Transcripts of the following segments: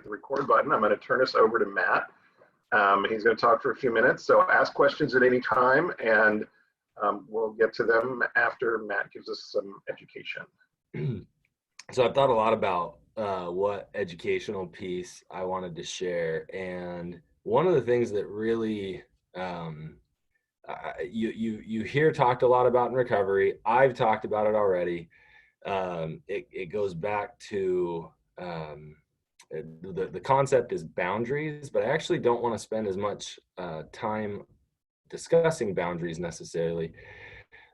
the record button. I'm going to turn this over to Matt. He's going to talk for a few minutes. So ask questions at any time, and we'll get to them after Matt gives us some education. So I've thought a lot about what educational piece I wanted to share. And one of the things that really you hear talked a lot about in recovery, I've talked about it already. It goes back to the concept is boundaries, but I actually don't want to spend as much time discussing boundaries necessarily.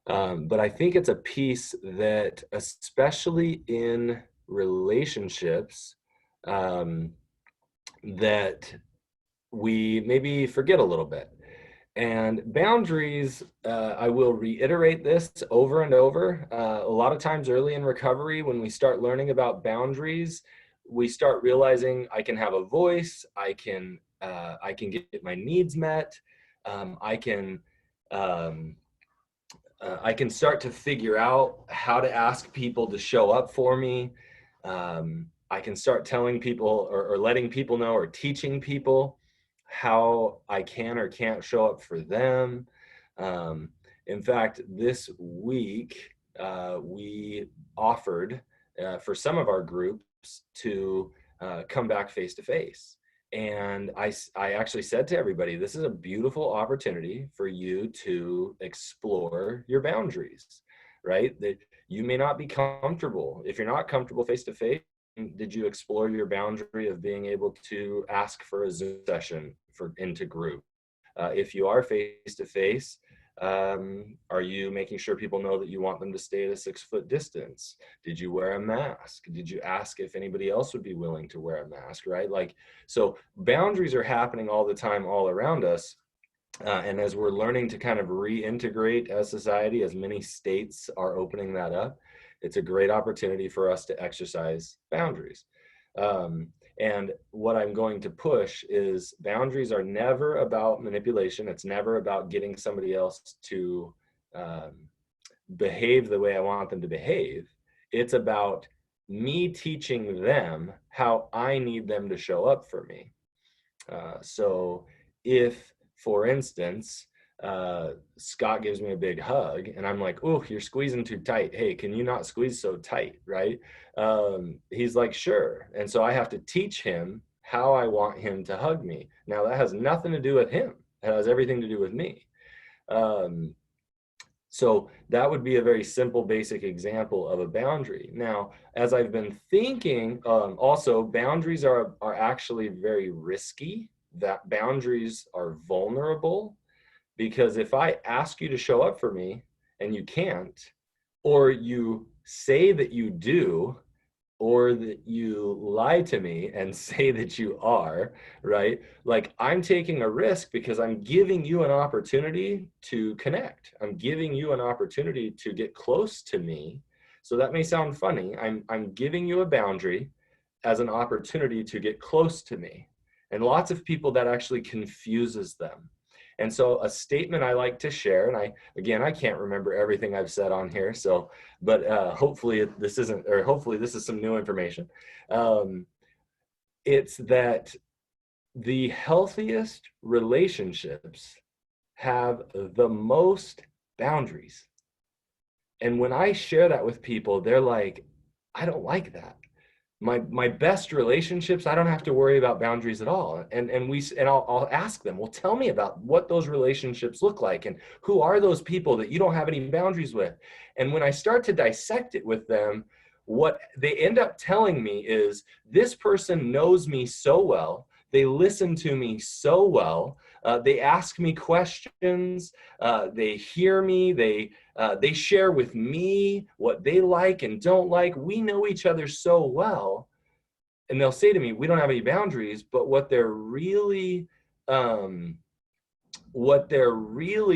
But I think it's a piece that, especially in relationships, that we maybe forget a little bit. And boundaries, I will reiterate this over and over. A lot of times early in recovery, when we start learning about boundaries, we start realizing I can have a voice, I can get my needs met, I can start to figure out how to ask people to show up for me. I can start telling people or letting people know or teaching people how I can or can't show up for them. In fact, this week, we offered for some of our groups to come back face to face. And I actually said to everybody, this is a beautiful opportunity for you to explore your boundaries, right? That you may not be comfortable. If you're not comfortable face to face, did you explore your boundary of being able to ask for a Zoom session into group? If you are face to face, are you making sure people know that you want them to stay at a 6-foot distance? Did you wear a mask? Did you ask if anybody else would be willing to wear a mask, right? So boundaries are happening all the time, all around us. And as we're learning to kind of reintegrate as society, as many states are opening that up, it's a great opportunity for us to exercise boundaries. And what I'm going to push is boundaries are never about manipulation. It's never about getting somebody else to behave the way I want them to behave. It's about me teaching them how I need them to show up for me. So if, for instance, Scott gives me a big hug and I'm like, oh, you're squeezing too tight. Hey, can you not squeeze so tight, right? He's like, sure. And so I have to teach him how I want him to hug me. Now that has nothing to do with him. It has everything to do with me. So that would be a very simple, basic example of a boundary. Now, as I've been thinking, also boundaries are actually very risky. That boundaries are vulnerable. Because if I ask you to show up for me and you can't, or you say that you do, or that you lie to me and say that you are, right? Like I'm taking a risk because I'm giving you an opportunity to connect. I'm giving you an opportunity to get close to me. So that may sound funny. I'm giving you a boundary as an opportunity to get close to me. And lots of people, that actually confuses them. And so a statement I like to share, and I can't remember everything I've said on here. So, but hopefully this is some new information. It's that the healthiest relationships have the most boundaries. And when I share that with people, they're like, I don't like that. My best relationships, I don't have to worry about boundaries at all. And I'll ask them, well, tell me about what those relationships look like and who are those people that you don't have any boundaries with. And when I start to dissect it with them, what they end up telling me is this person knows me so well. They listen to me so well. They ask me questions. They hear me. They share with me what they like and don't like. We know each other so well. And they'll say to me, we don't have any boundaries, but what they're really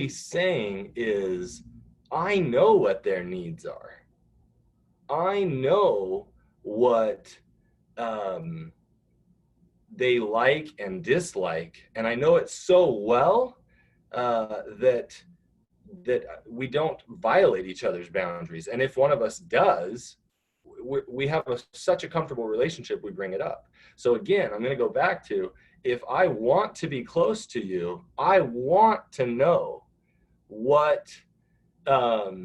saying is, I know what their needs are. I know what they like and dislike, and I know it so well that we don't violate each other's boundaries. And if one of us does, we have such a comfortable relationship, we bring it up. So again, I'm going to go back to, if I want to be close to you, I want to know what, I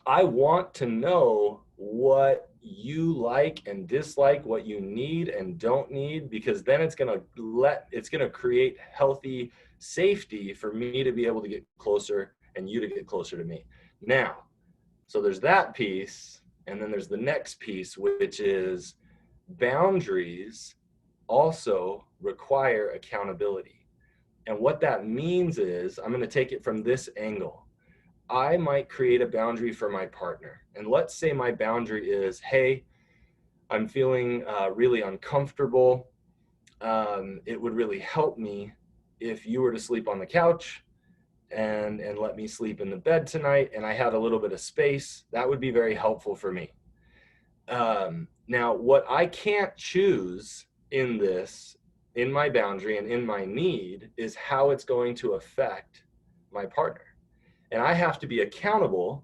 want to know what you like and dislike, what you need and don't need, because then it's going to create healthy safety for me to be able to get closer and you to get closer to me. Now, so there's that piece. And then there's the next piece, which is boundaries also require accountability. And what that means is, I'm going to take it from this angle. I might create a boundary for my partner. And let's say my boundary is, hey, I'm feeling really uncomfortable. It would really help me if you were to sleep on the couch and let me sleep in the bed tonight, and I had a little bit of space. That would be very helpful for me. Now, what I can't choose in this, in my boundary and in my need, is how it's going to affect my partner. And I have to be accountable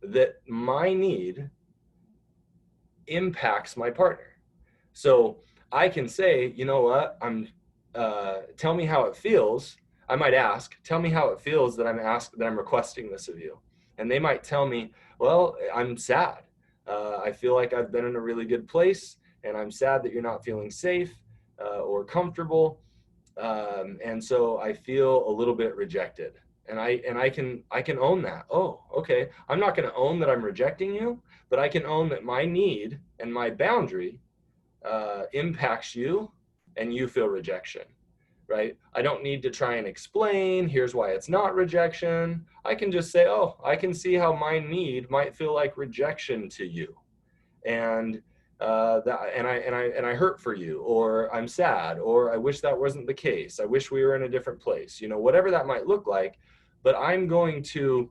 that my need impacts my partner. So I can say, you know what, tell me how it feels. I might ask, tell me how it feels that I'm requesting this of you. And they might tell me, well, I'm sad. I feel like I've been in a really good place, and I'm sad that you're not feeling safe or comfortable. And so I feel a little bit rejected. And I can own that. Oh, okay. I'm not going to own that I'm rejecting you, but I can own that my need and my boundary impacts you, and you feel rejection. Right? I don't need to try and explain, here's why it's not rejection. I can just say, oh, I can see how my need might feel like rejection to you. And I hurt for you, or I'm sad, or I wish that wasn't the case. I wish we were in a different place, whatever that might look like. But I'm going to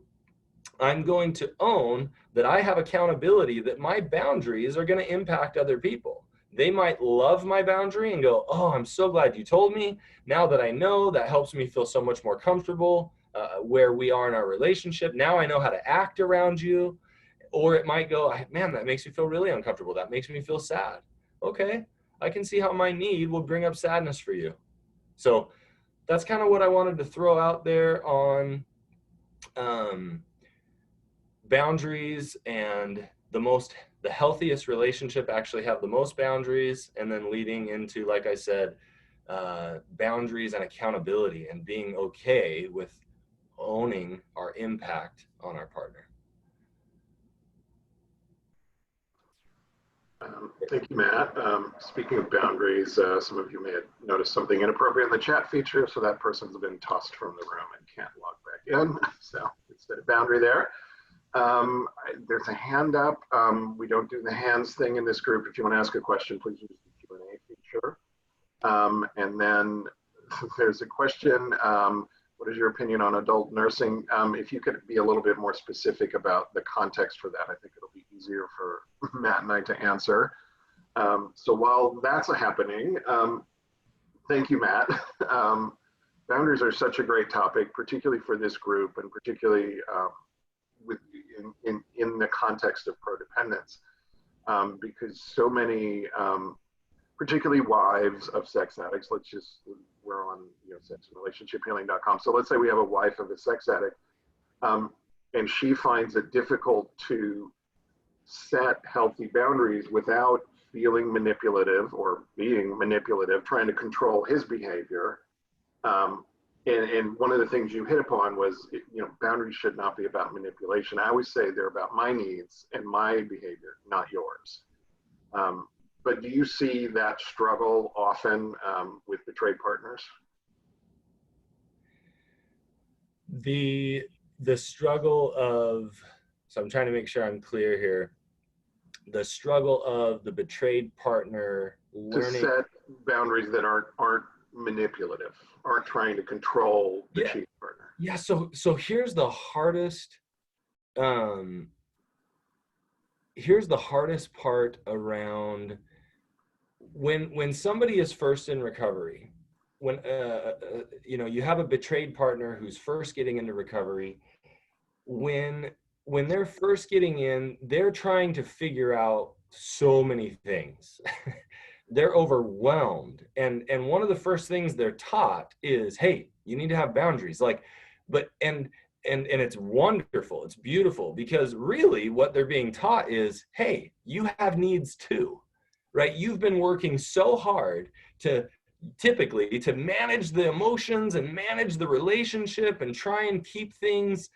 own that I have accountability, that my boundaries are going to impact other people. They might love my boundary and go, oh, I'm so glad you told me. Now that I know, that helps me feel so much more comfortable where we are in our relationship. Now I know how to act around you. Or it might go, man, that makes me feel really uncomfortable. That makes me feel sad. Okay, I can see how my need will bring up sadness for you. So that's kind of what I wanted to throw out there on boundaries, and the healthiest relationship actually have the most boundaries, and then leading into, like I said, boundaries and accountability, and being okay with owning our impact on our partner. Thank you, Matt. Speaking of boundaries, some of you may have noticed something inappropriate in the chat feature, so that person's been tossed from the room and can't log back in. So instead of boundary there. There's a hand up. We don't do the hands thing in this group. If you want to ask a question, please use the Q&A feature. And then there's a question. What is your opinion on adult nursing? If you could be a little bit more specific about the context for that, I think it'll be easier for Matt and I to answer. So while that's happening, thank you, Matt. Boundaries are such a great topic, particularly for this group, and particularly in the context of prodependence, because so many, particularly wives of sex addicts, we're on sexandrelationshiphealing.com. So let's say we have a wife of a sex addict, and she finds it difficult to set healthy boundaries without feeling manipulative or being manipulative, trying to control his behavior. And one of the things you hit upon was, boundaries should not be about manipulation. I always say they're about my needs and my behavior, not yours. But do you see that struggle often with betrayed partners? The struggle of, so I'm trying to make sure I'm clear here. The struggle of the betrayed partner learning to set boundaries that aren't manipulative, aren't trying to control the cheating partner. Yeah. So here's the hardest. Here's the hardest part around when somebody is first in recovery. When you have a betrayed partner who's first getting into recovery. When when they're first getting in, they're trying to figure out so many things. They're overwhelmed. And one of the first things they're taught is, hey, you need to have boundaries. Like, but and it's wonderful. It's beautiful, because really what they're being taught is, hey, you have needs too, right? You've been working so hard to typically to manage the emotions and manage the relationship and try and keep things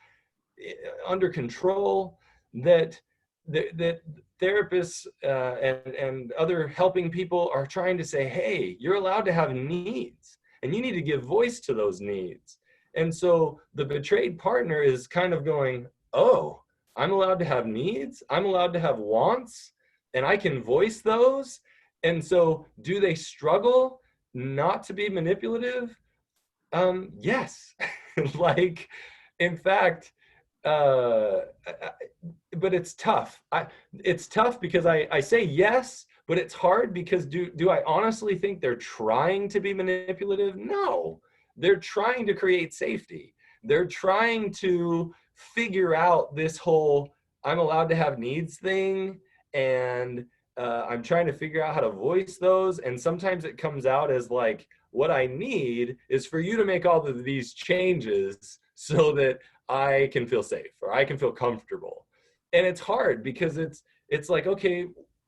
under control, that that therapists and other helping people are trying to say, hey, you're allowed to have needs and you need to give voice to those needs. And so the betrayed partner is kind of going, oh, I'm allowed to have needs, I'm allowed to have wants, and I can voice those. And so do they struggle not to be manipulative? Yes. Like, in fact, uh, but it's tough. It's tough because I say yes, but it's hard because do I honestly think they're trying to be manipulative? No, they're trying to create safety. They're trying to figure out this whole I'm allowed to have needs thing, and I'm trying to figure out how to voice those. And sometimes it comes out as like, what I need is for you to make all of these changes so that I can feel safe or I can feel comfortable. And it's hard because it's like, okay,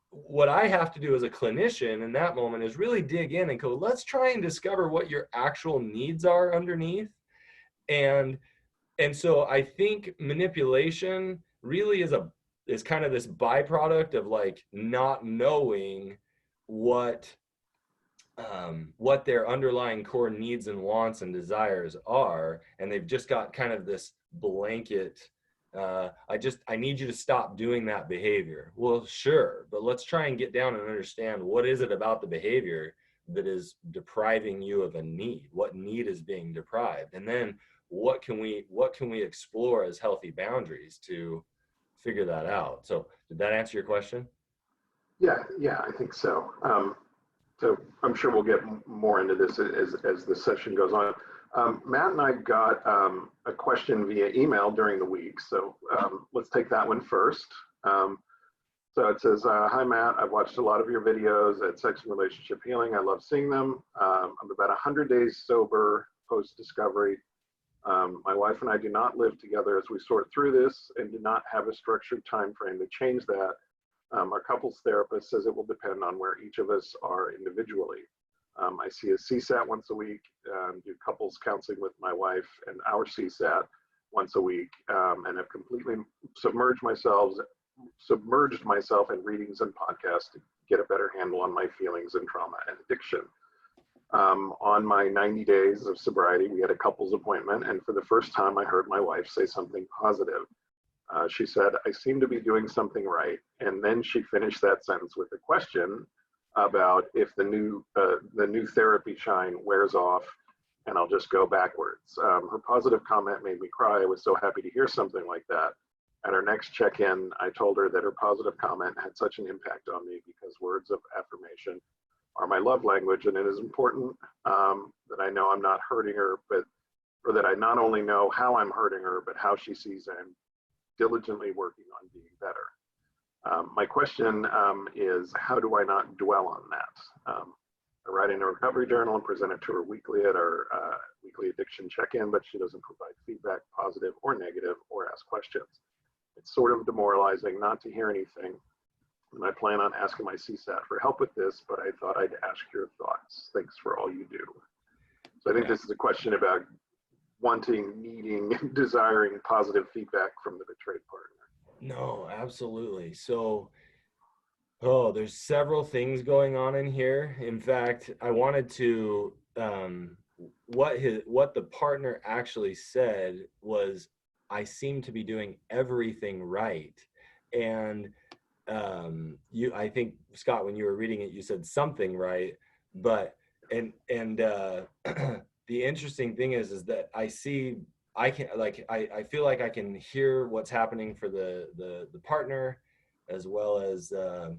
what I have to do as a clinician in that moment is really dig in and go, let's try and discover what your actual needs are underneath. And and so I think manipulation really is kind of this byproduct of like not knowing what what their underlying core needs and wants and desires are, and they've just got kind of this blanket, I need you to stop doing that behavior. Well, sure, but let's try and get down and understand, what is it about the behavior that is depriving you of a need? What need is being deprived? And then what can we explore as healthy boundaries to figure that out? So did that answer your question? Yeah, I think so. So I'm sure we'll get more into this as the session goes on. Matt and I got a question via email during the week, so let's take that one first. So it says, hi Matt, I've watched a lot of your videos at Sex and Relationship Healing. I love seeing them. I'm about 100 days sober post-discovery. My wife and I do not live together as we sort through this and do not have a structured time frame to change that. Our couples therapist says it will depend on where each of us are individually. I see a CSAT once a week, do couples counseling with my wife and our CSAT once a week, and have completely submerged myself in readings and podcasts to get a better handle on my feelings and trauma and addiction. On my 90 days of sobriety, we had a couples appointment, and for the first time, I heard my wife say something positive. She said, I seem to be doing something right. And then she finished that sentence with a question about if the new therapy shine wears off, and I'll just go backwards. Her positive comment made me cry. I was so happy to hear something like that. At our next check-in, I told her that her positive comment had such an impact on me because words of affirmation are my love language, and it is important that I know I'm not hurting her, or that I not only know how I'm hurting her, but how she sees I'm diligently working on being better. My question is, how do I not dwell on that? I write in a recovery journal and present it to her weekly at our weekly addiction check-in, but she doesn't provide feedback, positive or negative, or ask questions. It's sort of demoralizing not to hear anything. And I plan on asking my CSAT for help with this, but I thought I'd ask your thoughts. Thanks for all you do. So I think this is a question about wanting, needing, desiring positive feedback from the betrayed partner. No, absolutely. So, there's several things going on in here. In fact, I wanted to, what the partner actually said was, I seem to be doing everything right. And I think, Scott, when you were reading it, you said something right, but and the interesting thing is that I feel like I can hear what's happening for the partner, as well as the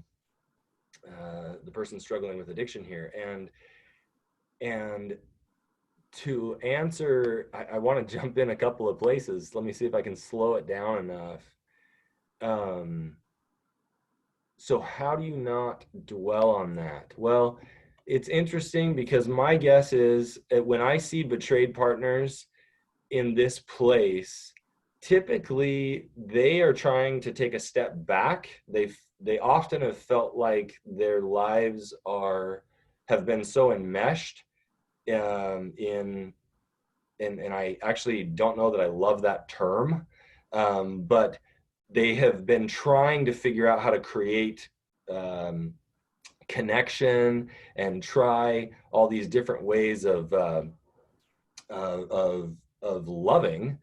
person struggling with addiction here. And to answer, I want to jump in a couple of places. Let me see if I can slow it down enough. um, so how do you not dwell on that? Well, it's interesting because my guess is when I see betrayed partners in this place, typically they are trying to take a step back. They often have felt like their lives have been so enmeshed in and I actually don't know that I love that term, but they have been trying to figure out how to create um, connection and try all these different ways of loving.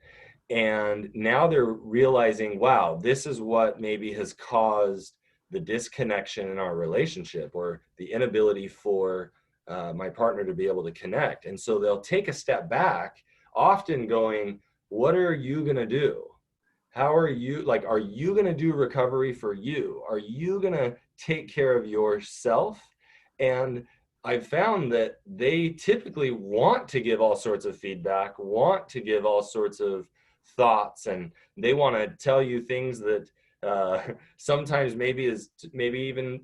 And now they're realizing, wow, this is what maybe has caused the disconnection in our relationship, or the inability for my partner to be able to connect. And so they'll take a step back, often going, what are you going to do? How are you, like, are you going to do recovery for you? Are you going to take care of yourself? And I've found that they typically want to give all sorts of feedback, want to give all sorts of thoughts, and they want to tell you things that sometimes maybe even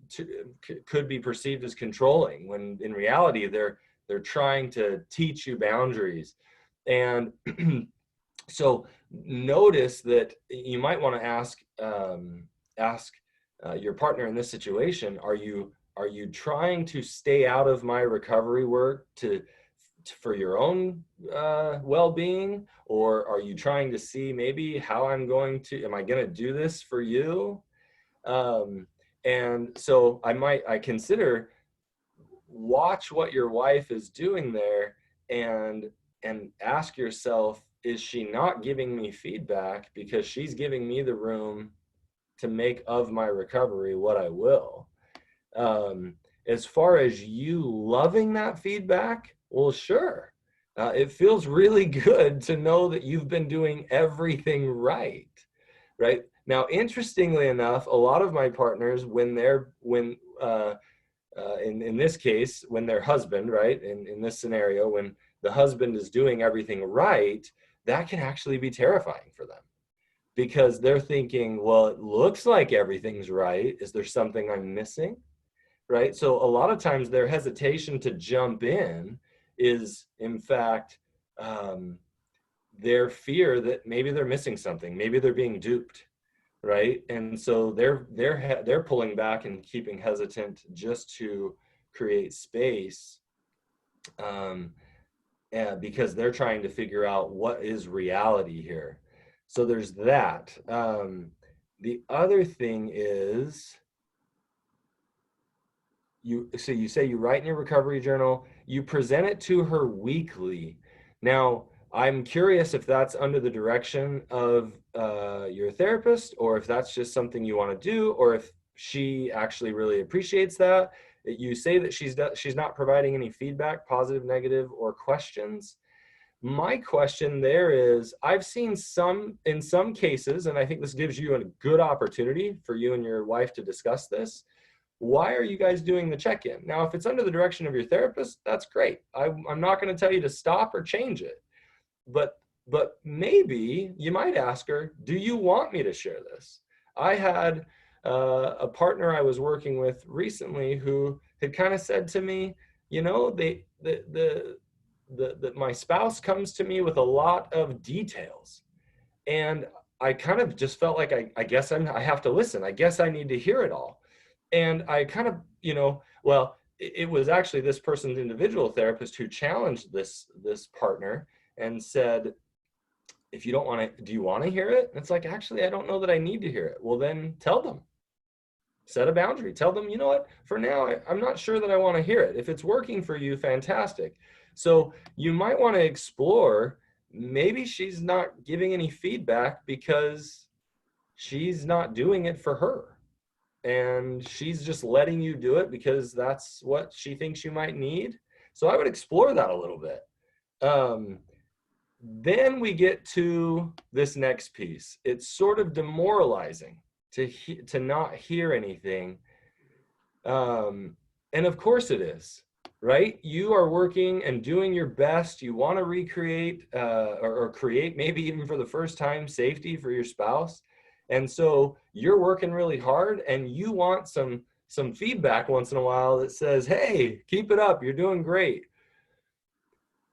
could be perceived as controlling, when in reality they're trying to teach you boundaries. And so notice that you might want to ask your partner in this situation, are you trying to stay out of my recovery work for your own well-being, or are you trying to see maybe how am I going to do this for you? And so I consider, watch what your wife is doing there, and ask yourself, is she not giving me feedback because she's giving me the room to make of my recovery what I will? As far as you loving that feedback, well, sure. It feels really good to know that you've been doing everything right. Right now, interestingly enough, a lot of my partners, in this case, when their husband, right, in this scenario, when the husband is doing everything right, that can actually be terrifying for them, because they're thinking, well, it looks like everything's right. Is there something I'm missing? Right? So a lot of times their hesitation to jump in is, in fact, their fear that maybe they're missing something, maybe they're being duped, right? And so they're pulling back and keeping hesitant just to create space, because they're trying to figure out what is reality here. So there's that. The other thing is, you say you write in your recovery journal, you present it to her weekly. Now, I'm curious if that's under the direction of your therapist, or if that's just something you want to do, or if she actually really appreciates that. You say that she's not providing any feedback, positive, negative, or questions. My question there is, I've seen in some cases, and I think this gives you a good opportunity for you and your wife to discuss this. Why are you guys doing the check-in? Now, if it's under the direction of your therapist, that's great. I'm not going to tell you to stop or change it. But maybe you might ask her, do you want me to share this? I had a partner I was working with recently who had kind of said to me, you know, my spouse comes to me with a lot of details. And I kind of just felt like I guess I have to listen. I guess I need to hear it all. And I kind of, well, it was actually this person's individual therapist who challenged this partner and said, if you don't want to, do you want to hear it? And it's like, actually, I don't know that I need to hear it. Well, then tell them. Set a boundary. Tell them, you know what, for now, I'm not sure that I want to hear it. If it's working for you, fantastic. So you might want to explore, maybe she's not giving any feedback because she's not doing it for her. And she's just letting you do it because that's what she thinks you might need. So I would explore that a little bit. Then we get to this next piece. It's sort of demoralizing to not hear anything. And of course it is, right? You are working and doing your best. You want to recreate or create, maybe even for the first time, safety for your spouse. And so you're working really hard and you want some feedback once in a while that says, hey, keep it up, you're doing great.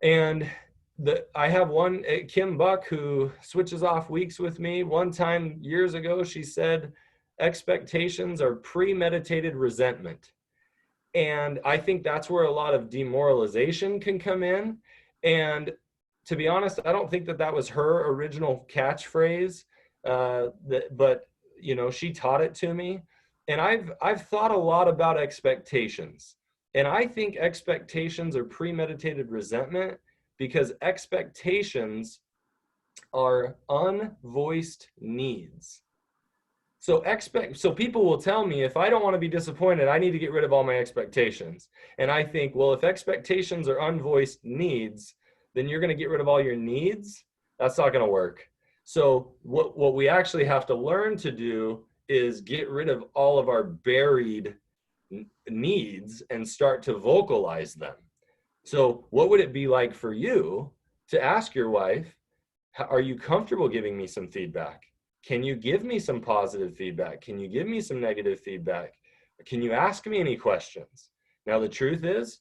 And I have one, Kim Buck, who switches off weeks with me. One time years ago, she said, expectations are premeditated resentment. And I think that's where a lot of demoralization can come in. And to be honest, I don't think that that was her original catchphrase, but you know, she taught it to me. And I've thought a lot about expectations. And I think expectations are premeditated resentment because expectations are unvoiced needs. So people will tell me if I don't want to be disappointed, I need to get rid of all my expectations. And I think, well, if expectations are unvoiced needs, then you're going to get rid of all your needs. That's not going to work. So what we actually have to learn to do is get rid of all of our buried needs and start to vocalize them. So what would it be like for you to ask your wife, are you comfortable giving me some feedback? Can you give me some positive feedback? Can you give me some negative feedback? Can you ask me any questions? Now, the truth is,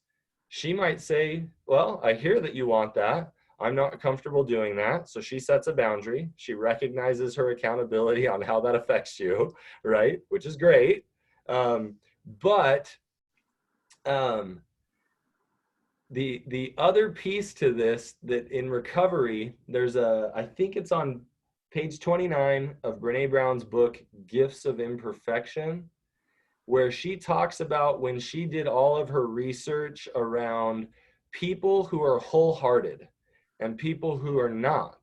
she might say, well, I hear that you want that. I'm not comfortable doing that. So she sets a boundary. She recognizes her accountability on how that affects you, right? Which is great. But the other piece to this, that in recovery, there's I think it's on page 29 of Brene Brown's book, Gifts of Imperfection, where she talks about when she did all of her research around people who are wholehearted and people who are not.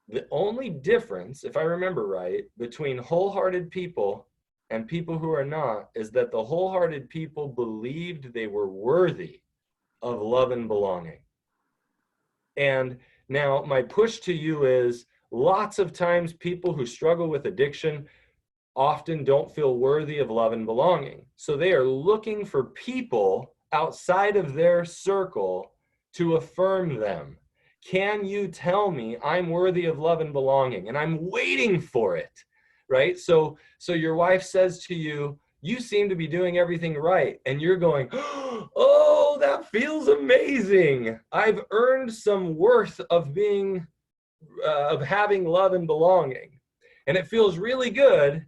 The only difference, if I remember right, between wholehearted people and people who are not is that the wholehearted people believed they were worthy of love and belonging. And now my push to you is, lots of times people who struggle with addiction often don't feel worthy of love and belonging. So they are looking for people outside of their circle to affirm them. Can you tell me I'm worthy of love and belonging? And I'm waiting for it, right? So your wife says to you, you seem to be doing everything right. And you're going, oh, that feels amazing. I've earned some worth of being, of having love and belonging. And it feels really good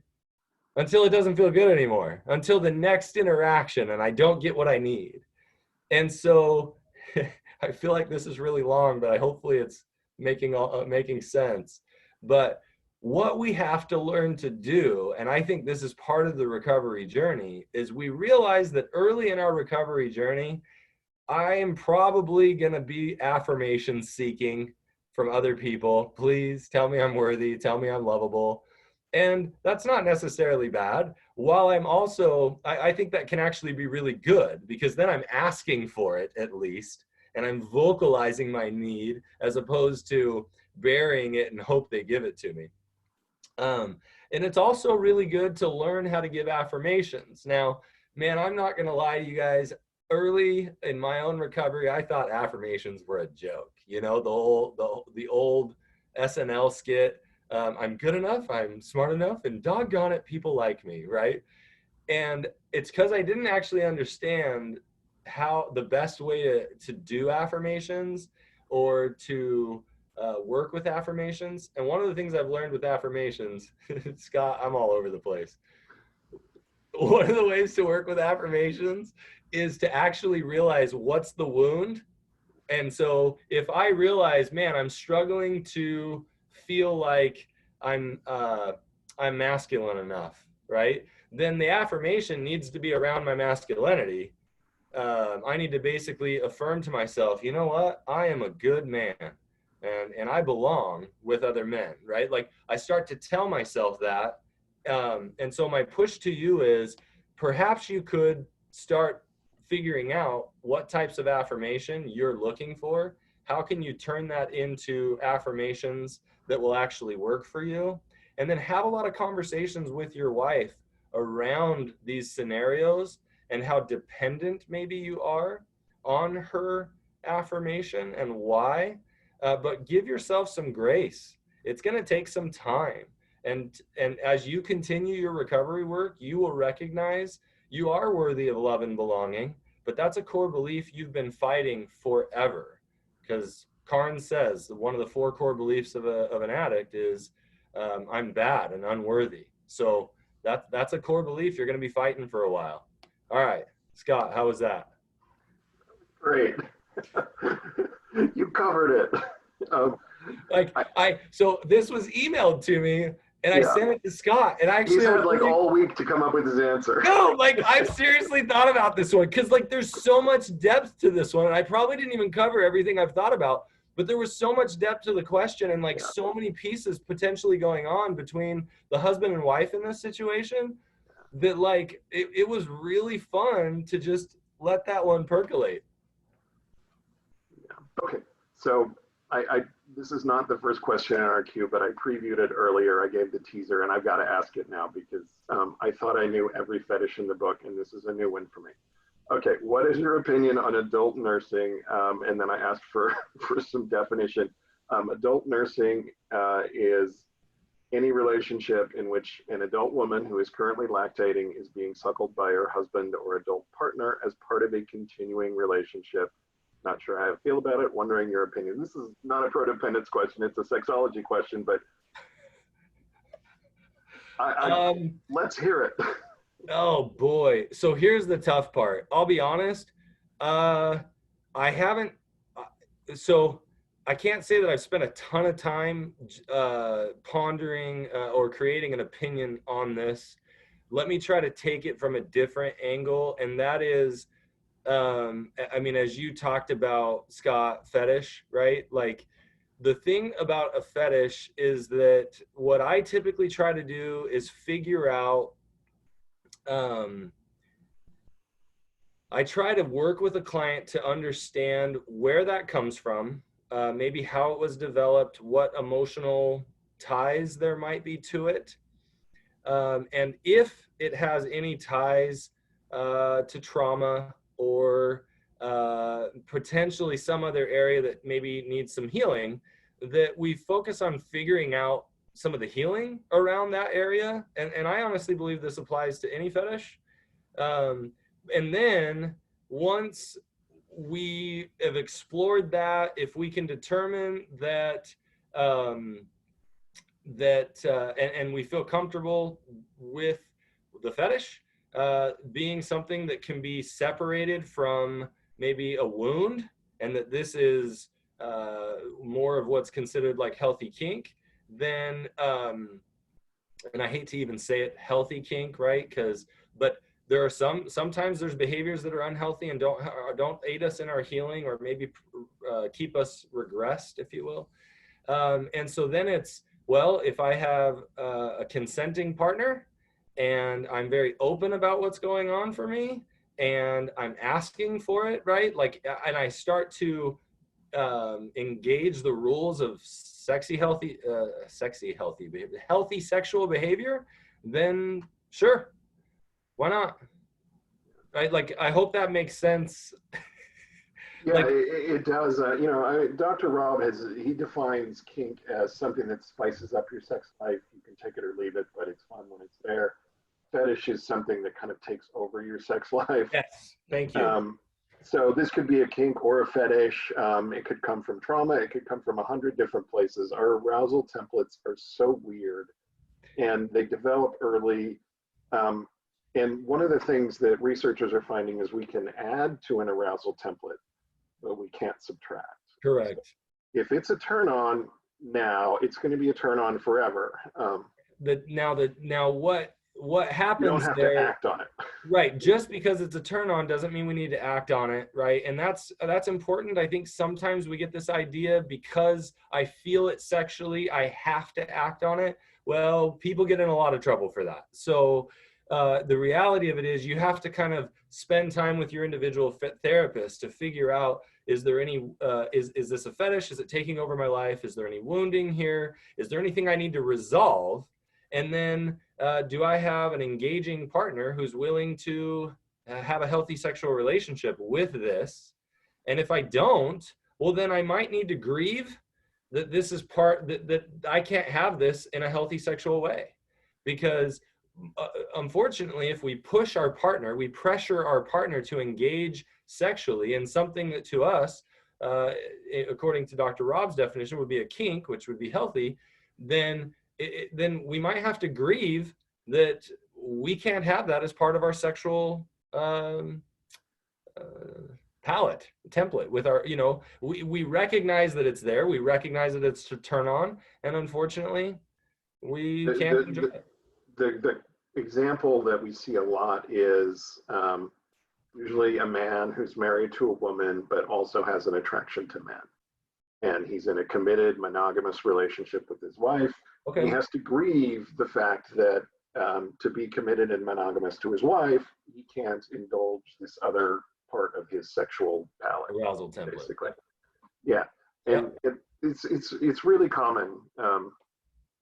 until it doesn't feel good anymore, until the next interaction and I don't get what I need. And so I feel like this is really long, but hopefully it's making sense. But what we have to learn to do, and I think this is part of the recovery journey, is we realize that early in our recovery journey, I am probably going to be affirmation seeking from other people. Please tell me I'm worthy, tell me I'm lovable. And that's not necessarily bad. While I'm also, I think that can actually be really good, because then I'm asking for it at least, and I'm vocalizing my need as opposed to burying it and hope they give it to me. And it's also really good to learn how to give affirmations. Now, man, I'm not going to lie to you guys. Early in my own recovery, I thought affirmations were a joke. You know, the old SNL skit, I'm good enough, I'm smart enough, and doggone it, people like me, right? And it's because I didn't actually understand how the best way to do affirmations or to work with affirmations. And one of the things I've learned with affirmations, Scott, I'm all over the place. One of the ways to work with affirmations is to actually realize what's the wound. And so if I realize, man, I'm struggling to feel like I'm masculine enough, right? Then the affirmation needs to be around my masculinity. I need to basically affirm to myself, you know what? I am a good man and I belong with other men, right? Like I start to tell myself that. And so my push to you is perhaps you could start figuring out what types of affirmation you're looking for. How can you turn that into affirmations that will actually work for you? And then have a lot of conversations with your wife around these scenarios and how dependent maybe you are on her affirmation and why. But give yourself some grace. It's going to take some time. And as you continue your recovery work, you will recognize you are worthy of love and belonging, but that's a core belief you've been fighting forever. Because Carnes says one of the 4 core beliefs of an addict is I'm bad and unworthy. So that's a core belief you're going to be fighting for a while. All right, Scott, how was that? Great. You covered it. So this was emailed to me and I sent it to Scott, and he's had like all week to come up with his answer. No, like I've seriously thought about this one because like there's so much depth to this one, and I probably didn't even cover everything I've thought about, but there was so much depth to the question and like so many pieces potentially going on between the husband and wife in this situation that like it was really fun to just let that one percolate. Okay, so I this is not the first question in our queue, but I previewed it earlier. I gave the teaser, and I've got to ask it now because I thought I knew every fetish in the book, and this is a new one for me. Okay, what is your opinion on adult nursing? And then I asked for some definition. Adult nursing is any relationship in which an adult woman who is currently lactating is being suckled by her husband or adult partner as part of a continuing relationship. Not sure how I feel about it, wondering your opinion. This is not a prodependence question, it's a sexology question, but let's hear it. Oh boy. So here's the tough part. I'll be honest. I haven't, so I can't say that I've spent a ton of time pondering or creating an opinion on this. Let me try to take it from a different angle, and that is, I mean, as you talked about, Scott, fetish, right? Like the thing about a fetish is that what I typically try to do is figure out, I try to work with a client to understand where that comes from, maybe how it was developed, what emotional ties there might be to it. And if it has any ties to trauma or potentially some other area that maybe needs some healing, that we focus on figuring out some of the healing around that area. And I honestly believe this applies to any fetish. And then once we have explored that, if we can determine that, and we feel comfortable with the fetish being something that can be separated from maybe a wound, and that this is more of what's considered like healthy kink, then, and I hate to even say it, healthy kink, right? But there are sometimes there's behaviors that are unhealthy and don't aid us in our healing, or maybe keep us regressed, if you will. And so then it's, well, if I have a consenting partner and I'm very open about what's going on for me and I'm asking for it, right? Like, and I start to engage the rules of healthy sexual behavior, then sure, why not? Right? Like, I hope that makes sense. Yeah, like, it does. You know, Dr. Rob he defines kink as something that spices up your sex life. You can take it or leave it, but it's fun when it's there. Fetish is something that kind of takes over your sex life. Yes, thank you. So this could be a kink or a fetish. It could come from trauma. It could come from 100 different places. Our arousal templates are so weird, and they develop early. And one of the things that researchers are finding is we can add to an arousal template, but we can't subtract. Correct. So if it's a turn on now, it's going to be a turn on forever. Now what happens? You don't have to act on it. Right. Just because it's a turn on doesn't mean we need to act on it. Right. And that's important. I think sometimes we get this idea, because I feel it sexually, I have to act on it. Well, people get in a lot of trouble for that. So the reality of it is you have to kind of spend time with your individual therapist to figure out, is there any, is this a fetish? Is it taking over my life? Is there any wounding here? Is there anything I need to resolve? And then do I have an engaging partner who's willing to have a healthy sexual relationship with this? And if I don't, well, then I might need to grieve that this is part that I can't have this in a healthy sexual way, because unfortunately, if we push our partner, we pressure our partner to engage sexually in something that to us, uh, according to Dr. Rob's definition, would be a kink, which would be healthy, then then we might have to grieve that we can't have that as part of our sexual palette template with our, we recognize that it's there, we recognize that it's to turn on, and unfortunately we The, can't enjoy it. the example that we see a lot is usually a man who's married to a woman, but also has an attraction to men. And he's in a committed monogamous relationship with his wife. And he Okay. has to grieve the fact that to be committed and monogamous to his wife, he can't indulge this other part of his sexual palette, Arousal template. basically. Yeah, and Yep. it's really common.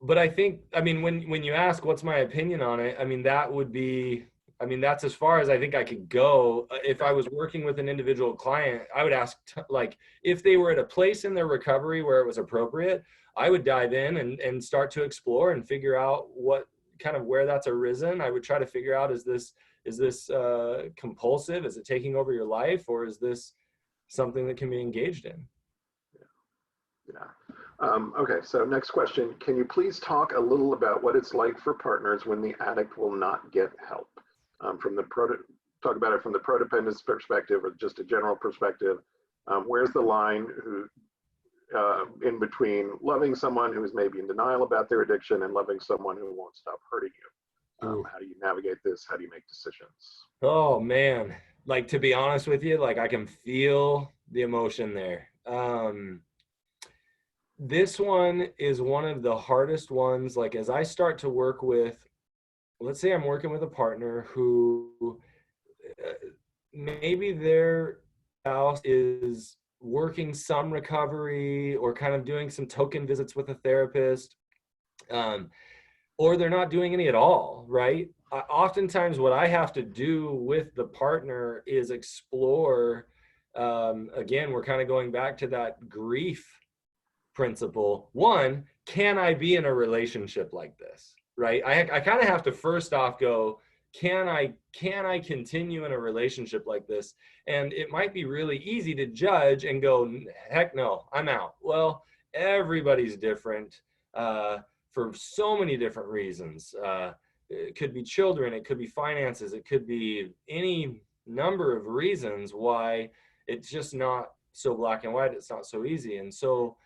But I think, I mean, when you ask what's my opinion on it, I mean, that would be, I mean, that's as far as I think I could go. If I was working with an individual client, I would ask, like, if they were at a place in their recovery where it was appropriate, I would dive in and start to explore and figure out what kind of where that's arisen. I would try to figure out, is this compulsive? Is it taking over your life? Or is this something that can be engaged in? Yeah. Okay, so next question. Can you please talk a little about what it's like for partners when the addict will not get help? Talk about it from the prodependence perspective or just a general perspective. Where's the line in between loving someone who is maybe in denial about their addiction and loving someone who won't stop hurting you? How do you navigate this? How do you make decisions? Oh man, like, to be honest with you, like, I can feel the emotion there. This one is one of the hardest ones. Like, as I start to work with, let's say I'm working with a partner who maybe their spouse is working some recovery or kind of doing some token visits with a therapist, or they're not doing any at all, right? Oftentimes what I have to do with the partner is explore, again, we're kind of going back to that grief principle. One, can I be in a relationship like this? Right? I kind of have to first off go, can I continue in a relationship like this? And it might be really easy to judge and go, heck no, I'm out. Well, everybody's different for so many different reasons. It could be children, it could be finances, it could be any number of reasons why it's just not so black and white. It's not so easy. And so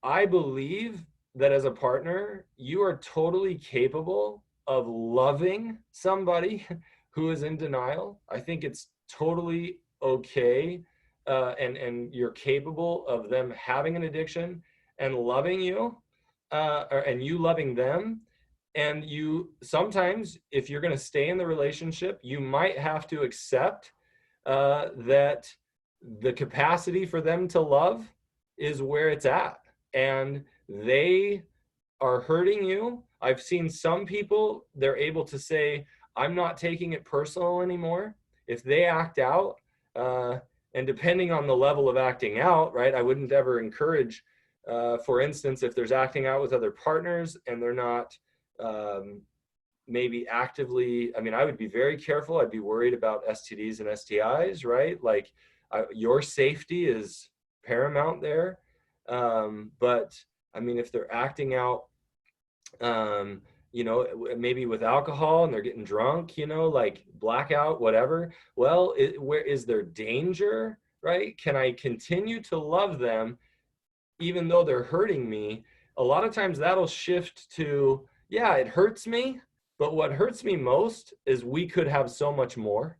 I believe that as a partner, you are totally capable of loving somebody who is in denial. I think it's totally okay, and you're capable of them having an addiction and loving you, and you loving them. And you sometimes, if you're going to stay in the relationship, you might have to accept that the capacity for them to love is where it's at, and they are hurting you. I've seen some people, they're able to say, I'm not taking it personal anymore. If they act out, and depending on the level of acting out, right, I wouldn't ever encourage, for instance, if there's acting out with other partners and they're not maybe actively, I mean, I would be very careful. I'd be worried about STDs and STIs, right? Like, your safety is paramount there. But I mean, if they're acting out, maybe with alcohol and they're getting drunk, like blackout, whatever, well, where is there danger, right? Can I continue to love them even though they're hurting me? A lot of times that'll shift to, yeah, it hurts me, but what hurts me most is we could have so much more.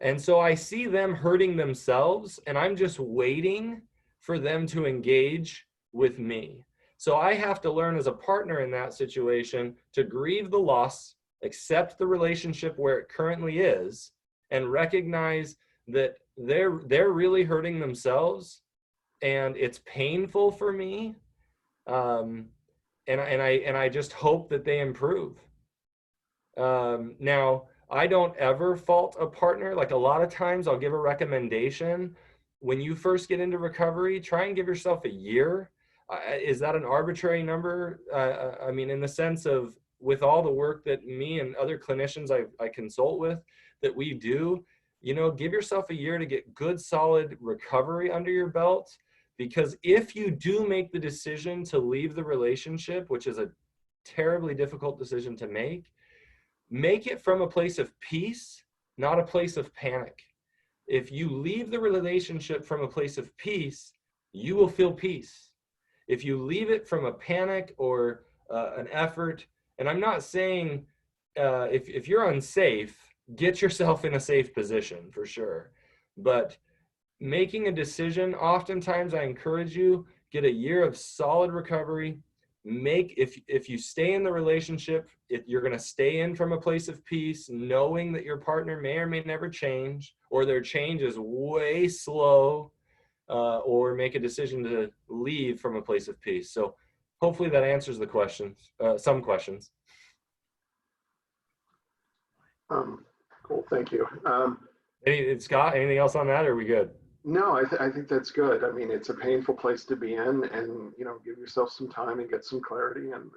And so I see them hurting themselves, and I'm just waiting for them to engage with me. So I have to learn as a partner in that situation to grieve the loss, accept the relationship where it currently is, and recognize that they're really hurting themselves, and it's painful for me. And I just hope that they improve. Now, I don't ever fault a partner. Like, a lot of times I'll give a recommendation when you first get into recovery, try and give yourself a year. Is that an arbitrary number? I mean, in the sense of, with all the work that me and other clinicians I consult with that we do, you know, give yourself a year to get good, solid recovery under your belt. Because if you do make the decision to leave the relationship, which is a terribly difficult decision to make it from a place of peace, not a place of panic. If you leave the relationship from a place of peace, you will feel peace. If you leave it from a panic or an effort, and I'm not saying if you're unsafe, get yourself in a safe position for sure. But making a decision, oftentimes I encourage you, get a year of solid recovery. If you stay in the relationship, if you're going to stay in from a place of peace, knowing that your partner may or may never change, or their change is way slow, or make a decision to leave from a place of peace. So hopefully that answers the questions, some questions. Cool, thank you. Scott, anything else on that, or are we good? No, I think that's good. I mean, it's a painful place to be in, and you know, give yourself some time and get some clarity, and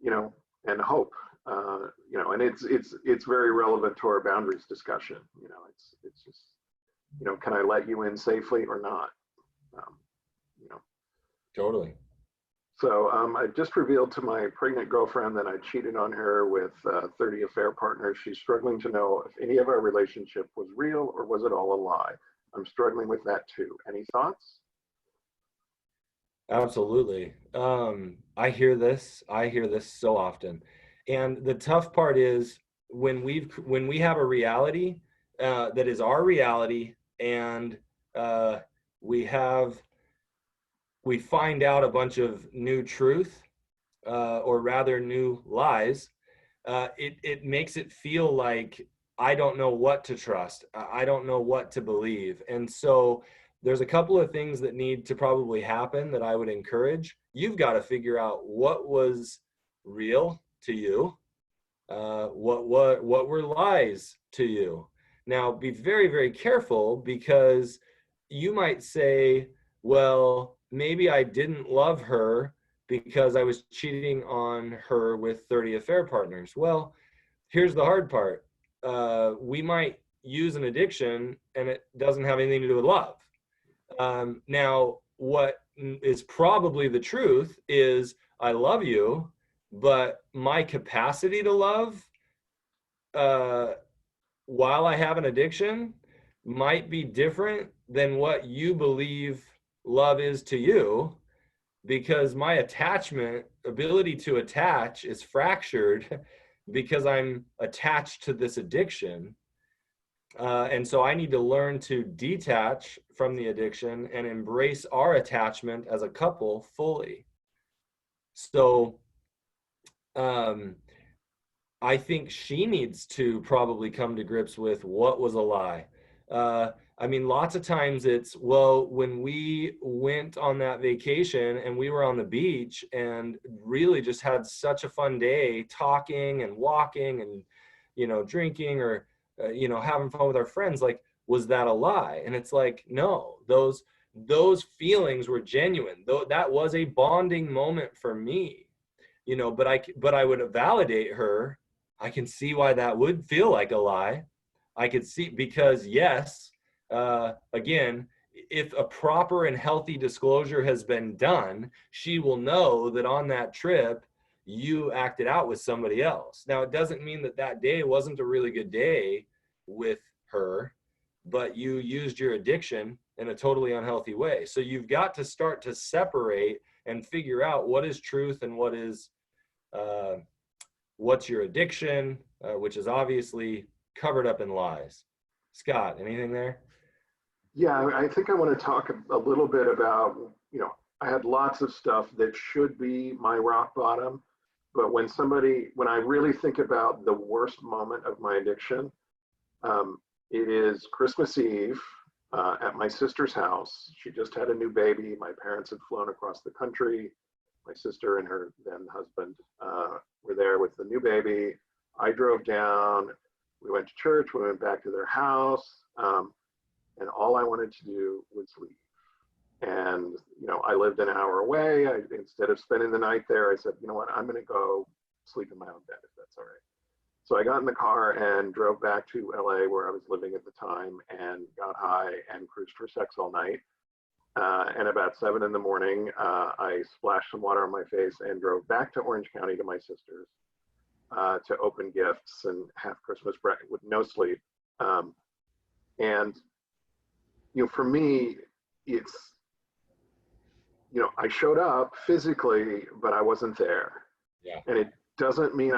you know, and hope. You know, and it's very relevant to our boundaries discussion. You know, it's just, you know, can I let you in safely or not? You know. Totally. So I just revealed to my pregnant girlfriend that I cheated on her with 30 affair partners. She's struggling to know if any of our relationship was real or was it all a lie. I'm struggling with that too. Any thoughts? Absolutely. I hear this so often. And the tough part is when we have a reality that is our reality, and we find out a bunch of new truth, or rather new lies, it makes it feel like I don't know what to trust. I don't know what to believe. And so there's a couple of things that need to probably happen that I would encourage. You've got to figure out what was real to you, what were lies to you. Now, be very, very careful, because you might say, well, maybe I didn't love her because I was cheating on her with 30 affair partners. Well, here's the hard part. We might use an addiction and it doesn't have anything to do with love. Now, what is probably the truth is I love you, but my capacity to love while I have an addiction might be different than what you believe love is to you, because my ability to attach is fractured because I'm attached to this addiction. And so I need to learn to detach from the addiction and embrace our attachment as a couple fully. So I think she needs to probably come to grips with what was a lie. I mean, lots of times it's, well, when we went on that vacation and we were on the beach and really just had such a fun day talking and walking and, you know, drinking or, you know, having fun with our friends, like, was that a lie? And it's like, no, those feelings were genuine. Though that was a bonding moment for me, you know, but I would validate her. I can see why that would feel like a lie. I could see, because yes, again, if a proper and healthy disclosure has been done, she will know that on that trip, you acted out with somebody else. Now, it doesn't mean that that day wasn't a really good day with her, but you used your addiction in a totally unhealthy way. So you've got to start to separate and figure out what is truth and what is, what's your addiction, which is obviously covered up in lies. Scott, anything there? Yeah, I think I want to talk a little bit about, you know, I had lots of stuff that should be my rock bottom, but when I really think about the worst moment of my addiction, it is Christmas Eve at my sister's house. She just had a new baby. My parents had flown across the country. My sister and her then husband were there with the new baby. I drove down. We went to church. We went back to their house. And all I wanted to do was leave. And, I lived an hour away. Instead of spending the night there, I said, you know what, I'm going to go sleep in my own bed if that's all right. So I got in the car and drove back to LA where I was living at the time and got high and cruised for sex all night. And about 7 in the morning, I splashed some water on my face and drove back to Orange County to my sister's to open gifts and have Christmas breakfast with no sleep. And, for me, it's, I showed up physically, but I wasn't there. Yeah. And it doesn't mean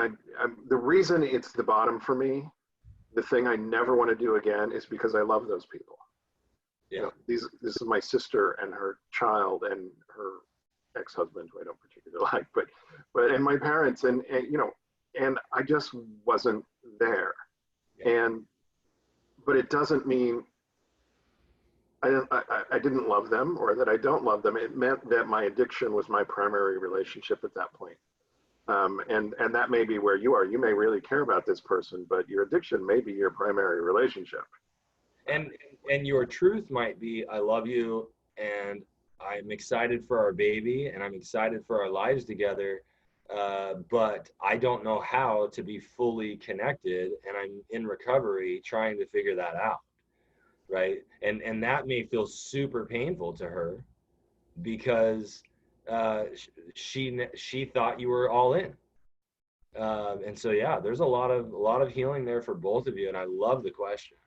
the reason it's the bottom for me, the thing I never want to do again, is because I love those people. Yeah. This is my sister and her child and her ex-husband, who I don't particularly like, but and my parents, and I just wasn't there. Yeah. But it doesn't mean I didn't love them or that I don't love them. It meant that my addiction was my primary relationship at that point. And that may be where you are. You may really care about this person, but your addiction may be your primary relationship. And your truth might be, I love you, and I'm excited for our baby, and I'm excited for our lives together, but I don't know how to be fully connected, and I'm in recovery trying to figure that out, right? And that may feel super painful to her because she thought you were all in. And so, yeah, there's a lot of healing there for both of you, and I love the question.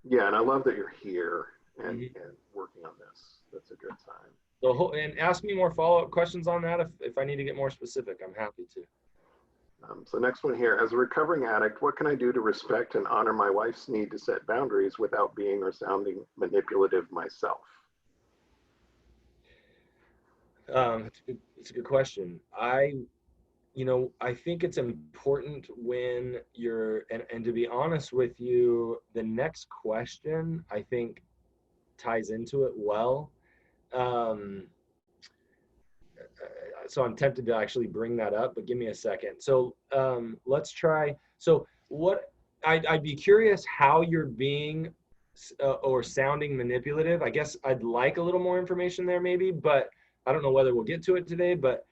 Yeah, and I love that you're here and working on this. That's a good sign. So, and ask me more follow-up questions on that if I need to get more specific. I'm happy to. So next one here, as a recovering addict, what can I do to respect and honor my wife's need to set boundaries without being or sounding manipulative myself? It's a good question. I think it's important when you're, and to be honest with you, the next question I think ties into it well. So I'm tempted to actually bring that up, but give me a second. So let's try. So I'd be curious how you're being or sounding manipulative. I guess I'd like a little more information there maybe, but I don't know whether we'll get to it today. But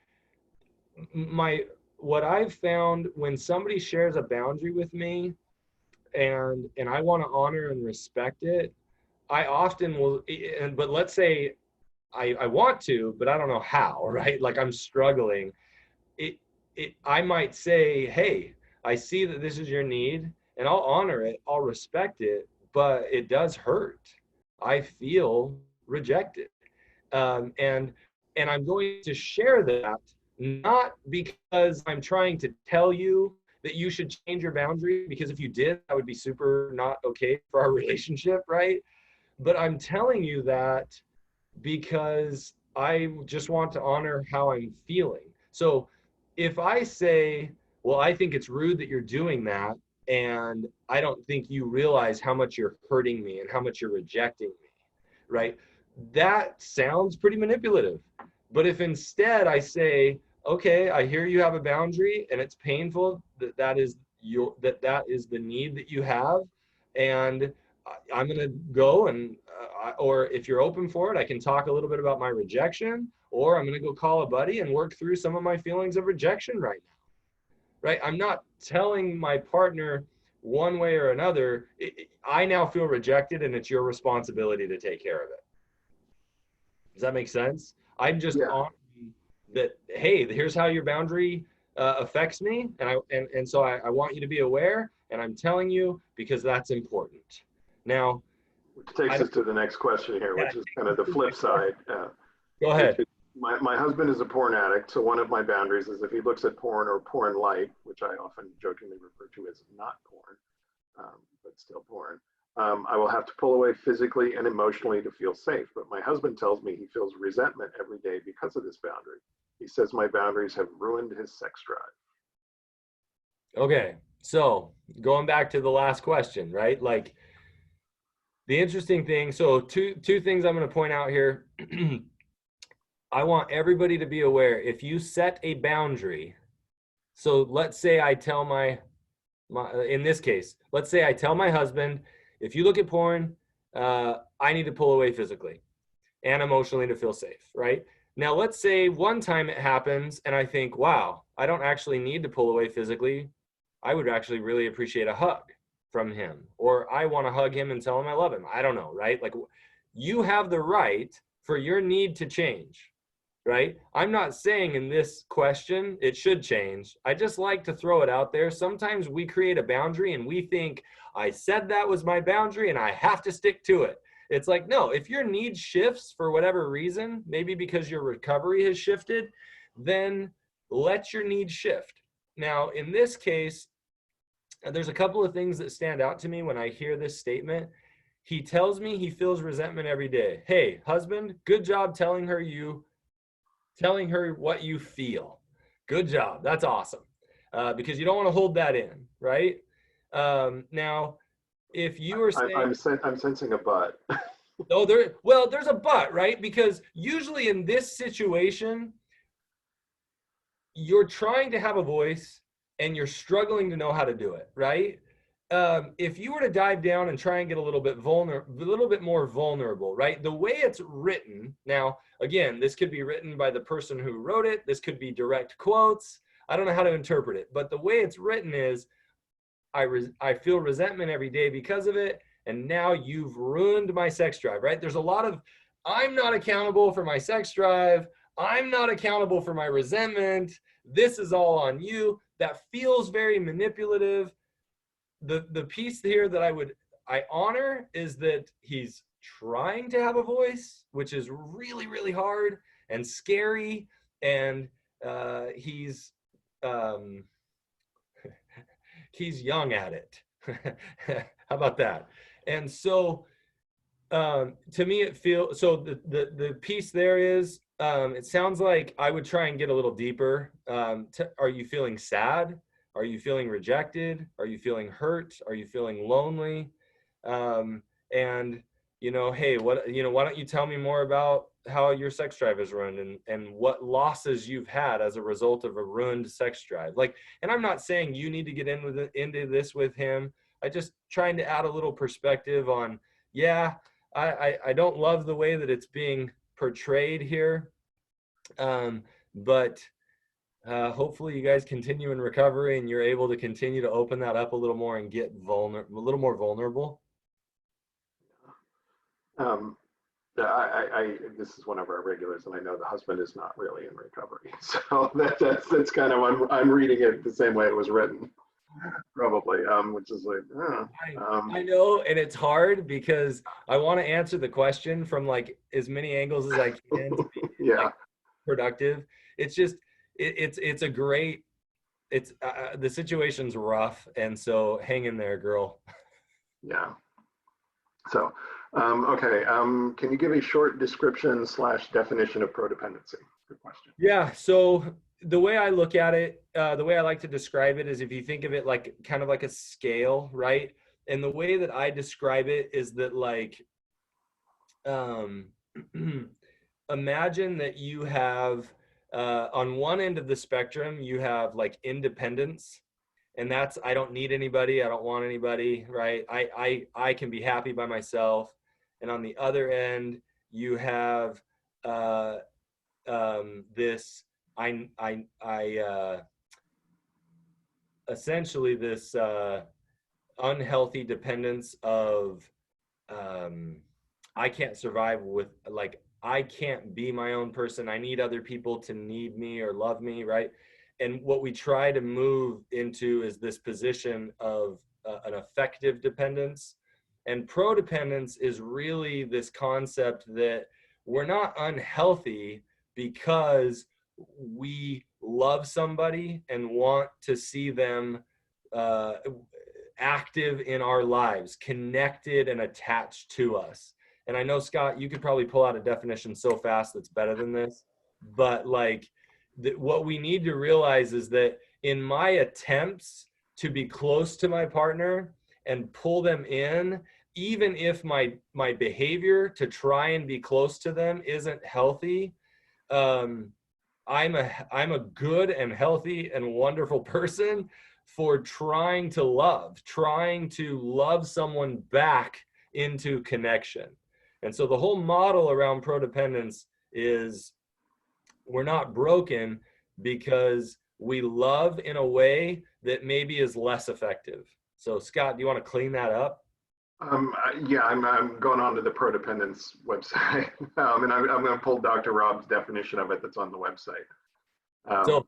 what I've found when somebody shares a boundary with me and I want to honor and respect it, I often will, but let's say I want to, but I don't know how, right? Like I'm struggling. I might say, hey, I see that this is your need and I'll honor it, I'll respect it, but it does hurt. I feel rejected. And I'm going to share that, not because I'm trying to tell you that you should change your boundary, because if you did, that would be super not okay for our relationship, right? But I'm telling you that because I just want to honor how I'm feeling. So if I say, well, I think it's rude that you're doing that, and I don't think you realize how much you're hurting me and how much you're rejecting me, right? That sounds pretty manipulative. But if instead I say, okay, I hear you have a boundary and it's painful that is the need that you have, and I'm going to go and or if you're open for it, I can talk a little bit about my rejection, or I'm going to go call a buddy and work through some of my feelings of rejection right now, right? I'm not telling my partner one way or another, I now feel rejected and it's your responsibility to take care of it. Does that make sense? I'm just honoring that, hey, here's how your boundary affects me, and so I want you to be aware, and I'm telling you because that's important. Now, which takes us to the next question here, which is kind of the flip side. Go ahead. My husband is a porn addict, so one of my boundaries is if he looks at porn or porn light, which I often jokingly refer to as not porn, but still porn, I will have to pull away physically and emotionally to feel safe. But my husband tells me he feels resentment every day because of this boundary. He says my boundaries have ruined his sex drive. Okay, so going back to the last question, right? Like the interesting thing, so two things I'm going to point out here. I want everybody to be aware, if you set a boundary, so let's say I tell in this case, let's say I tell my husband, if you look at porn, I need to pull away physically and emotionally to feel safe, right? Now, let's say one time it happens and I think, wow, I don't actually need to pull away physically. I would actually really appreciate a hug from him, or I want to hug him and tell him I love him. I don't know, right? Like, you have the right for your need to change, right? I'm not saying in this question it should change. I just like to throw it out there. Sometimes we create a boundary and we think, I said that was my boundary and I have to stick to it. It's like, no, if your need shifts for whatever reason, maybe because your recovery has shifted, then let your need shift. Now, in this case, there's a couple of things that stand out to me when I hear this statement. He tells me he feels resentment every day. Hey, husband, good job telling her what you feel. Good job. That's awesome. Because you don't want to hold that in, right? Now, if you were saying, I'm sensing a but. oh, there's a but, right? Because usually in this situation, you're trying to have a voice and you're struggling to know how to do it, right? If you were to dive down and try and get a little bit more vulnerable, right? The way it's written, now, again, this could be written by the person who wrote it. This could be direct quotes. I don't know how to interpret it, but the way it's written is, I feel resentment every day because of it, and now you've ruined my sex drive, right? There's a lot of, I'm not accountable for my sex drive. I'm not accountable for my resentment. This is all on you. That feels very manipulative. The piece here that I honor is that he's trying to have a voice, which is really, really hard and scary. And he's young at it. How about that? And so to me, it feels, so the piece there is, it sounds like I would try and get a little deeper. Are you feeling sad? Are you feeling rejected? Are you feeling hurt? Are you feeling lonely? And, hey, why don't you tell me more about how your sex drive is ruined and what losses you've had as a result of a ruined sex drive? Like, and I'm not saying you need to get into this with him. I just trying to add a little perspective on, yeah, I don't love the way that it's being portrayed here. But hopefully you guys continue in recovery and you're able to continue to open that up a little more and get a little more vulnerable. This is one of our regulars, and I know the husband is not really in recovery, so that's kind of, I'm reading it the same way it was written, probably, which is like, I know, and it's hard because I want to answer the question from like as many angles as I can to be yeah, productive. It's just it's a great, it's the situation's rough, and so hang in there, girl. Yeah. So, okay. Can you give a short description / definition of prodependency? Good question. Yeah. So the way I look at it, the way I like to describe it is if you think of it like kind of like a scale, right? And the way that I describe it is that like, imagine that you have, on one end of the spectrum, you have like independence, and that's, I don't need anybody, I don't want anybody, right? I can be happy by myself. And on the other end, you have this, essentially this unhealthy dependence of, I can't survive with, like, I can't be my own person. I need other people to need me or love me, right? And what we try to move into is this position of an affective dependence. And prodependence is really this concept that we're not unhealthy because we love somebody and want to see them active in our lives, connected and attached to us. And I know, Scott, you could probably pull out a definition so fast that's better than this, but like, what we need to realize is that in my attempts to be close to my partner and pull them in, even if my behavior to try and be close to them isn't healthy, I'm a good and healthy and wonderful person for trying to love someone back into connection. And so the whole model around prodependence is we're not broken because we love in a way that maybe is less effective. So Scott, do you want to clean that up? Yeah, I'm going on to the Prodependence website, and I'm going to pull Dr. Rob's definition of it that's on the website. So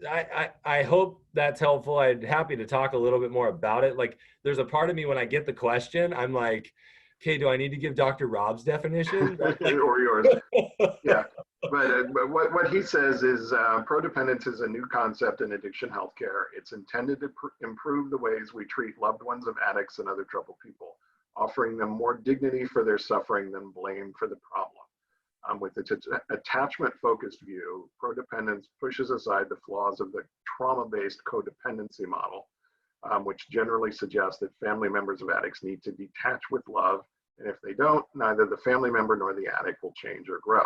I hope that's helpful. I'd happy to talk a little bit more about it. Like, there's a part of me when I get the question, I'm like, okay, do I need to give Dr. Rob's definition? Like, or yours? Yeah, but what he says is prodependence is a new concept in addiction healthcare. It's intended to improve the ways we treat loved ones of addicts and other troubled people, offering them more dignity for their suffering than blame for the problem. With its attachment-focused view, prodependence pushes aside the flaws of the trauma-based codependency model, which generally suggests that family members of addicts need to detach with love, and if they don't, neither the family member nor the addict will change or grow.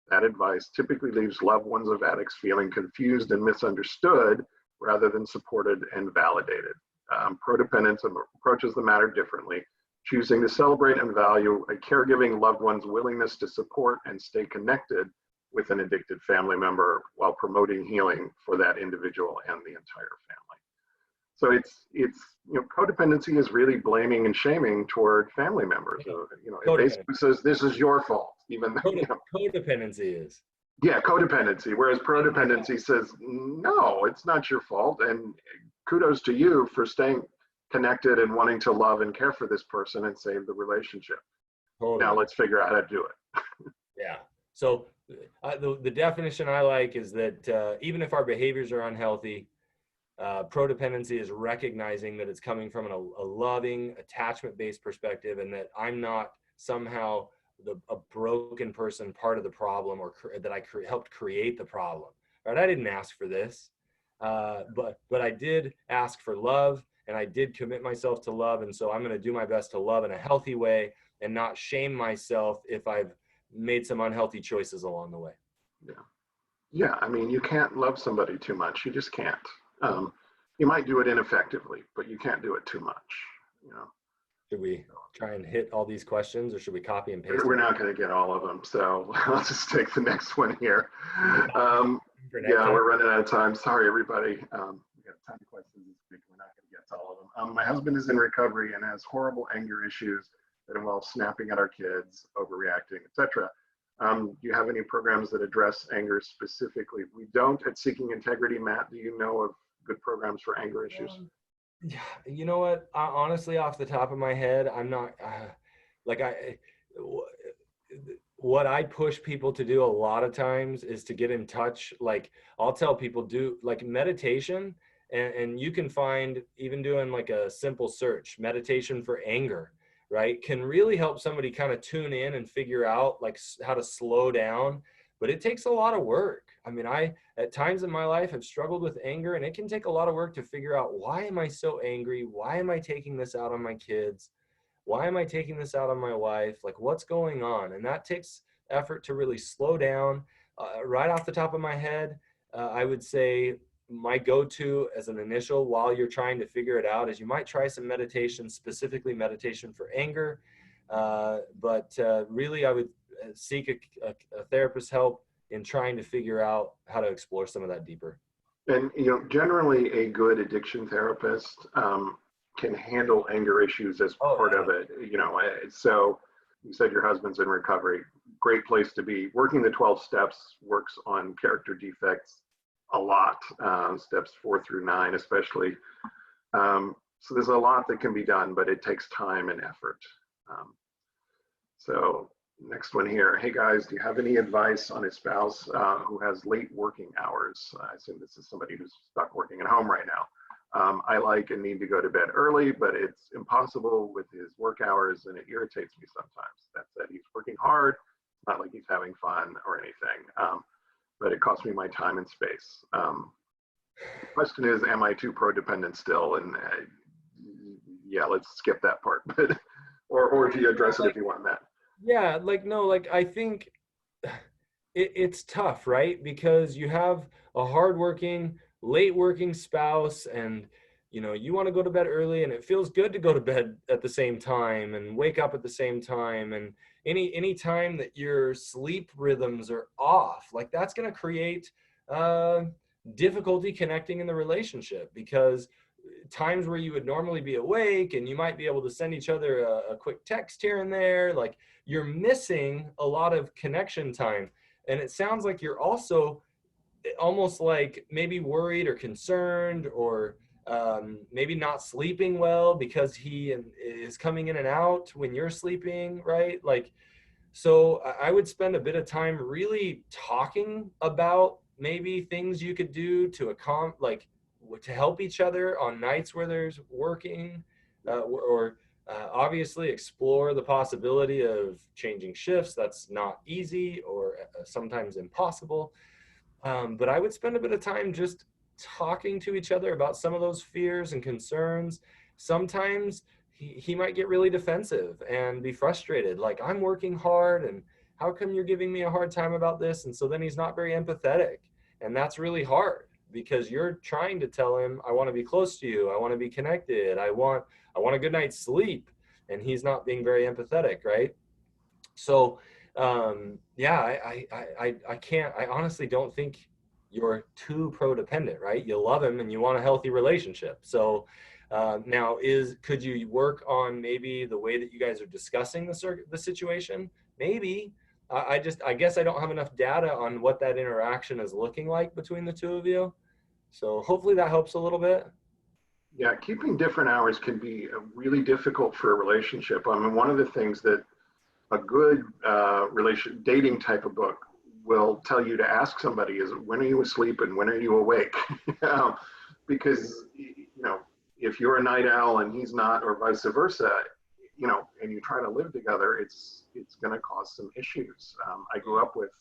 That advice typically leaves loved ones of addicts feeling confused and misunderstood rather than supported and validated. Prodependence approaches the matter differently, choosing to celebrate and value a caregiving loved one's willingness to support and stay connected with an addicted family member while promoting healing for that individual and the entire family. So it's codependency is really blaming and shaming toward family members. It basically says this is your fault, even though codependency is. Yeah, codependency. Whereas prodependency says no, it's not your fault, and kudos to you for staying connected and wanting to love and care for this person and save the relationship. Totally. Now let's figure out how to do it. Yeah. So the definition I like is that even if our behaviors are unhealthy, prodependency is recognizing that it's coming from a loving, attachment-based perspective, and that I'm not somehow a broken person, part of the problem, or that I helped create the problem. Right? I didn't ask for this, but I did ask for love, and I did commit myself to love, and so I'm going to do my best to love in a healthy way and not shame myself if I've made some unhealthy choices along the way. Yeah. I mean, you can't love somebody too much. You just can't. You might do it ineffectively, but you can't do it too much. Should we try and hit all these questions, or should we copy and paste? We're not going to get all of them, so I'll just take the next one here. Yeah, we're running out of time. Sorry, everybody. We got a ton of questions this week. We're not going to get to all of them. My husband is in recovery and has horrible anger issues that involve snapping at our kids, overreacting, etc. Do you have any programs that address anger specifically? We don't at Seeking Integrity. Matt, do you know of good programs for anger issues? Yeah, you know what? Honestly, off the top of my head, I'm not what I push people to do a lot of times is to get in touch. Like, I'll tell people do like meditation, and you can find, even doing like a simple search, meditation for anger, right, can really help somebody kind of tune in and figure out like how to slow down. But it takes a lot of work. I mean, at times in my life have struggled with anger, and it can take a lot of work to figure out, why am I so angry? Why am I taking this out on my kids? Why am I taking this out on my wife? Like, what's going on? And that takes effort to really slow down. Right off the top of my head, I would say my go-to as an initial, while you're trying to figure it out, is you might try some meditation, specifically meditation for anger. But really, I would seek a therapist's help in trying to figure out how to explore some of that deeper. And generally a good addiction therapist can handle anger issues as part of it. So you said your husband's in recovery. Great place to be. Working the 12 steps works on character defects a lot, steps 4 through 9 especially. So there's a lot that can be done, but it takes time and effort. So next one here. Hey guys, do you have any advice on a spouse who has late working hours? I assume this is somebody who's stuck working at home right now. I like and need to go to bed early, but it's impossible with his work hours, and it irritates me sometimes. That said, he's working hard. It's not like he's having fun or anything, but it costs me my time and space. The question is, am I too prodependent still? And yeah, let's skip that part. But or do you address it if you want, Matt? Yeah, I think it's tough, right? Because you have a hardworking, late working spouse, and you know, you want to go to bed early and it feels good to go to bed at the same time and wake up at the same time. And any time that your sleep rhythms are off, like that's going to create difficulty connecting in the relationship, because times where you would normally be awake and you might be able to send each other a quick text here and there, like you're missing a lot of connection time. And it sounds like you're also almost like maybe worried or concerned, or maybe not sleeping well because he is coming in and out when you're sleeping, right? Like, so I would spend a bit of time really talking about maybe things you could do to like to help each other on nights where there's working, or obviously explore the possibility of changing shifts. That's not easy, or sometimes impossible. But I would spend a bit of time just talking to each other about some of those fears and concerns. Sometimes he might get really defensive and be frustrated, like, I'm working hard and how come you're giving me a hard time about this? And so then he's not very empathetic. And that's really hard, because you're trying to tell him, I want to be close to you, I want to be connected, I want a good night's sleep, and he's not being very empathetic, right? So yeah, I can't, I honestly don't think you're too prodependent, right? You love him and you want a healthy relationship. So now could you work on maybe the way that you guys are discussing the situation? Maybe. I guess I don't have enough data on what that interaction is looking like between the two of you. So hopefully that helps a little bit. Yeah, keeping different hours can be really difficult for a relationship. I mean, one of the things that a good dating type of book will tell you to ask somebody is, when are you asleep and when are you awake? Because, you know, if you're a night owl and he's not, or vice versa, you know, and you try to live together, it's going to cause some issues. I grew up with,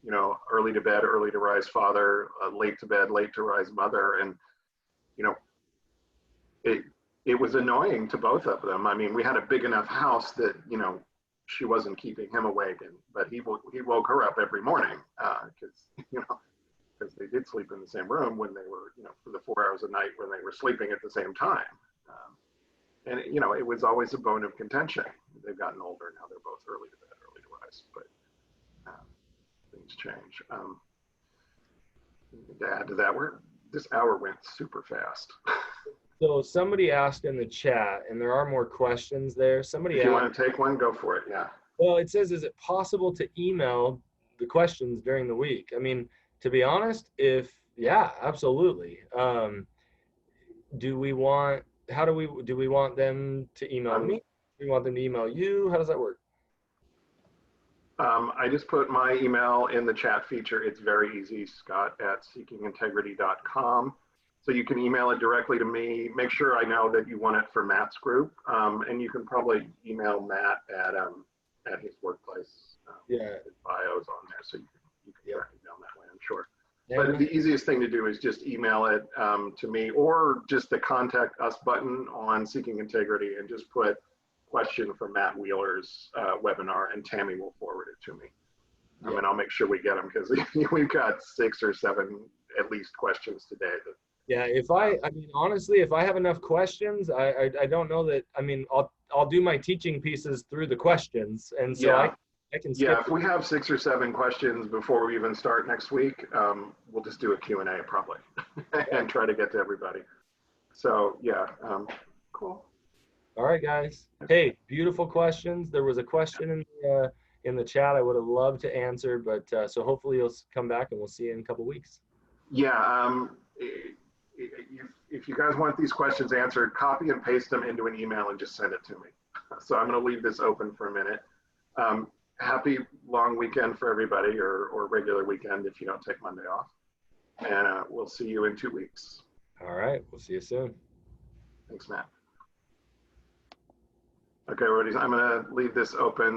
you know, early to bed, early to rise father, late to bed, late to rise mother. And, you know, it was annoying to both of them. I mean, we had a big enough house that, you know, she wasn't keeping him awake, but he woke her up every morning, because you know, because they did sleep in the same room when they were, you know, for the 4 hours a night when they were sleeping at the same time. And you know, it was always a bone of contention. They've gotten older now; they're both early to bed, early to rise, but things change. To add to that, this hour went super fast. So somebody asked in the chat, and there are more questions there. Somebody If you asked, want to take one, go for it. Yeah. well, it says, is it possible to email the questions during the week? I mean, to be honest, yeah, absolutely. Do we want them to email me? Do we want them to email you? How does that work? I just put my email in the chat feature. It's very easy, scott@seekingintegrity.com. So you can email it directly to me. Make sure I know that you want it for Matt's group. And you can probably email Matt at his workplace. Yeah. His bio's on there, so you can track it down that way, I'm sure. Yeah, but the easiest thing to do is just email it to me, or just the contact us button on Seeking Integrity, and just put question for Matt Wheeler's webinar, and Tammy will forward it to me. I mean, I'll make sure we get them, because we've got 6 or 7 at least questions today. Yeah, I mean, honestly, if I have enough questions, I don't know that, I mean, I'll do my teaching pieces through the questions. And so I can skip. Yeah, if we have 6 or 7 questions before we even start next week, we'll just do a Q&A probably and try to get to everybody. So yeah, cool. All right, guys. Hey, beautiful questions. There was a question in the chat I would have loved to answer, but so hopefully you'll come back and we'll see you in a couple weeks. Yeah, if you guys want these questions answered, copy and paste them into an email and just send it to me. So I'm going to leave this open for a minute. Happy long weekend for everybody, or regular weekend if you don't take Monday off. And we'll see you in 2 weeks. All right. We'll see you soon. Thanks, Matt. Okay, everybody, I'm going to leave this open.